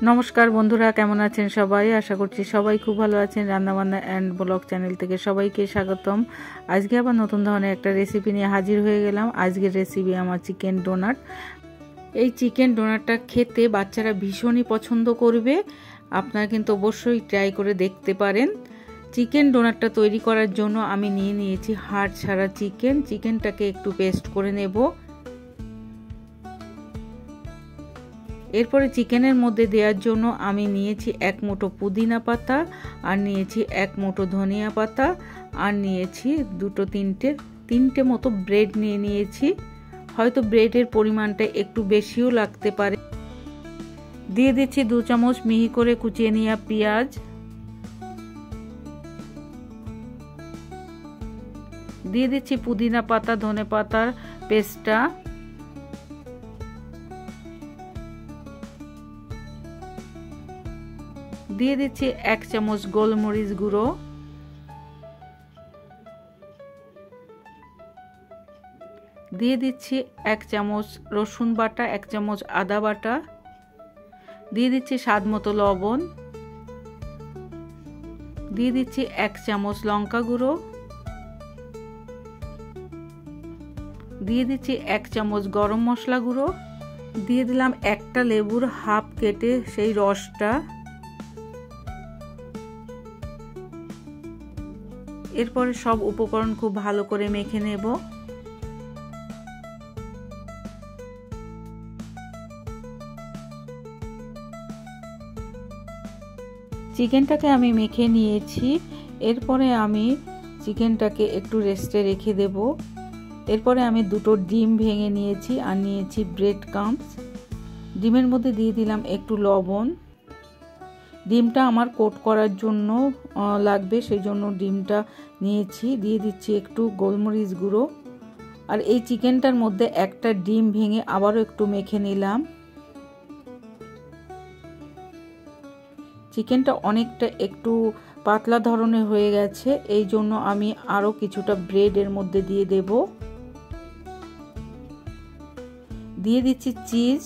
নমস্কার বন্ধুরা, কেমন আছেন সবাই? আশা করছি সবাই খুব ভালো আছেন। রান্নাবান্না অ্যান্ড ব্লগ চ্যানেল থেকে সবাইকে স্বাগতম। আজকে আবার নতুন ধরনের একটা রেসিপি নিয়ে হাজির হয়ে গেলাম। আজকের রেসিপি আমার চিকেন ডোনাট। এই চিকেন ডোনাটটা খেতে বাচ্চারা ভীষণই পছন্দ করবে। আপনারা কিন্তু অবশ্যই ট্রাই করে দেখতে পারেন। চিকেন ডোনাটটা তৈরি করার জন্য আমি নিয়ে নিয়েছি হাড় ছাড়া চিকেন। চিকেনটাকে একটু পেস্ট করে নেব। এরপরে চিকেনের মধ্যে দেওয়ার জন্য আমি নিয়েছি 1 মুঠো পুদিনা পাতা, আর নিয়েছি 1 মুঠো ধনিয়া পাতা, আর নিয়েছি তিনটে মতো ব্রেড নিয়েছি। হয়তো ব্রেডের পরিমাণটা একটু বেশিও লাগতে পারে। দিয়ে দিচ্ছি 2 চামচ মিহি করে কুচিয়ে নেওয়া পেঁয়াজ। দিয়ে দিচ্ছি পুদিনা পাতা ধনে পাতার পেস্টটা। দিয়ে দিচ্ছি 1 চামচ গোলমরিচ গুঁড়ো। দিয়ে দিচ্ছি 1 চামচ রসুন বাটা, 1 চামচ আদা বাটা। দিয়ে দিচ্ছি স্বাদ মতো লবণ। দিয়ে দিচ্ছি 1 চামচ লঙ্কা গুঁড়ো। দিয়ে দিচ্ছি 1 চামচ গরম মশলা গুঁড়ো। দিয়ে দিলাম একটা লেবুর হাফ কেটে সেই রসটা। এরপরে সব উপকরণ খুব ভালো করে মেখে নেব। চিকেনটাকে আমি মেখে নিয়েছি। এরপরে আমি চিকেনটাকে একটু রেস্টে রেখে দেব। এরপরে আমি 2টো ডিম ভেঙে নিয়েছি, আর নিয়েছি ব্রেড ক্রাম্বস। ডিমের মধ্যে দিয়ে দিলাম একটু লবণ। ডিমটা আমার কোট করার জন্য লাগবে, সেই জন্য ডিমটা নিয়েছি। দিয়ে দিচ্ছি একটু গোলমরিচ গুঁড়ো। আর এই চিকেনটার মধ্যে একটা ডিম ভেঙে আবারও একটু মেখে নিলাম। চিকেনটা অনেকটা একটু পাতলা ধরনের হয়ে গেছে, এই জন্য আমি আরও কিছুটা ব্রেড এর মধ্যে দিয়ে দেব। দিয়ে দিচ্ছি চিজ।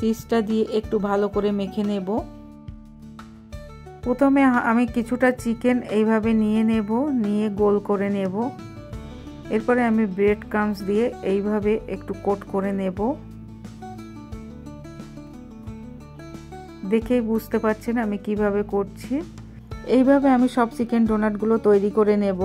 চিজটা দিয়ে একটু ভালো করে মেখে নেব। প্রথমে আমি কিছুটা চিকেন এইভাবে নিয়ে নেব, নিয়ে গোল করে নেব। এরপরে আমি ব্রেড ক্রাম্বস দিয়ে এইভাবে একটু কোট করে নেব। দেখেই বুঝতে পারছেন আমি কিভাবে করছি। এইভাবে আমি সব চিকেন ডোনাটগুলো তৈরি করে নেব।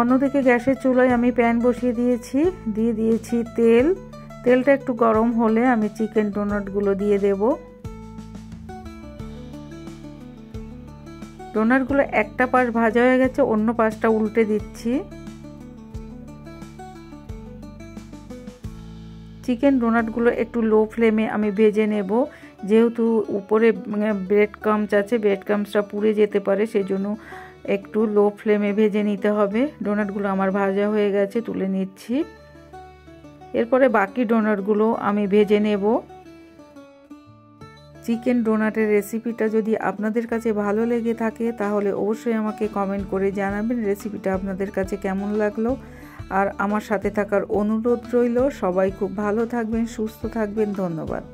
অন্যদিকে গ্যাসের চুলায় আমি প্যান বসিয়ে দিয়েছি। দিয়ে দিয়েছি তেল। তেলটা একটু গরম হলে আমি চিকেন ডোনাটগুলো দিয়ে দেব। ডোনাটগুলো একটা পাশ ভাজা হয়ে গেছে, অন্য পাশটা উল্টে দিচ্ছি। চিকেন ডোনাটগুলো একটু লো ফ্লেমে আমি ভেজে নেব, যেহেতু উপরে ব্রেড ক্রাম্বস আছে, ব্রেড ক্রাম্বসটা পুড়ে যেতে পারে, সেই জন্য একটু লো ফ্লেমে ভেজে নিতে হবে। ডোনাটগুলো আমার ভাজা হয়ে গেছে, তুলে নিচ্ছি। এরপরে বাকি ডোনাটগুলো আমি ভেজে নেব। চিকেন ডোনাটের রেসিপিটা যদি আপনাদের কাছে ভালো লেগে থাকে তাহলে অবশ্যই আমাকে কমেন্ট করে জানাবেন রেসিপিটা আপনাদের কাছে কেমন লাগলো। আর আমার সাথে থাকার অনুরোধ রইল। সবাই খুব ভালো থাকবেন, সুস্থ থাকবেন। ধন্যবাদ।